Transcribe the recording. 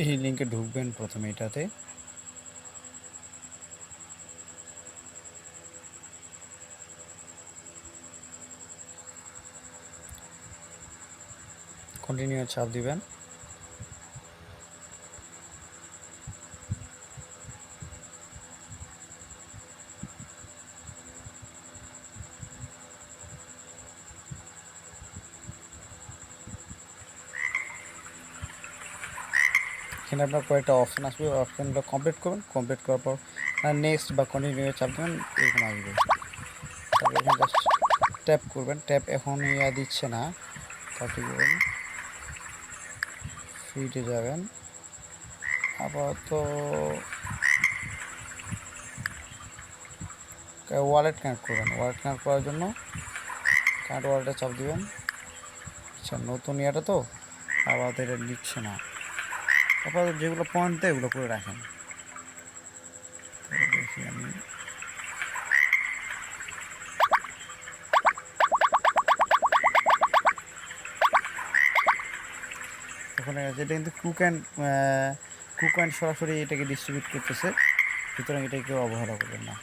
এই লিঙ্কে ঢুকবেন প্রথমে এটাতে। কন্টিনিউ চাপ দিবেন। এখানে আপনার কয়েকটা অপশান আসবে, ওই অপশানগুলো কমপ্লিট করবেন। কমপ্লিট করার পর নেক্সট বা কন্টিনিউ চাপ দেবেন, এরকম আসবে। তারপর এখানে জাস্ট ট্যাপ করবেন। ট্যাপ এখন দিচ্ছে না, তারপরে ফিটে যাবেন। আপাতত ওয়ালেট কানেক্ট করবেন। ওয়ালেট কানেক্ট করার জন্য কানেক্ট ওয়ালেটে চাপ দিবেন। আচ্ছা, নতুন ইয়াটা তো আপাতত এটা নিচ্ছে না। আপাতত যেগুলো পয়েন্ট দেয় এগুলো করে রাখেন। দেখি আমি ওখানে যেটা কিন্তু কুক অ্যান্ড সরাসরি এটাকে ডিস্ট্রিবিউট করতেছে, সুতরাং এটাকে কেউ অবহেলা করবেন না।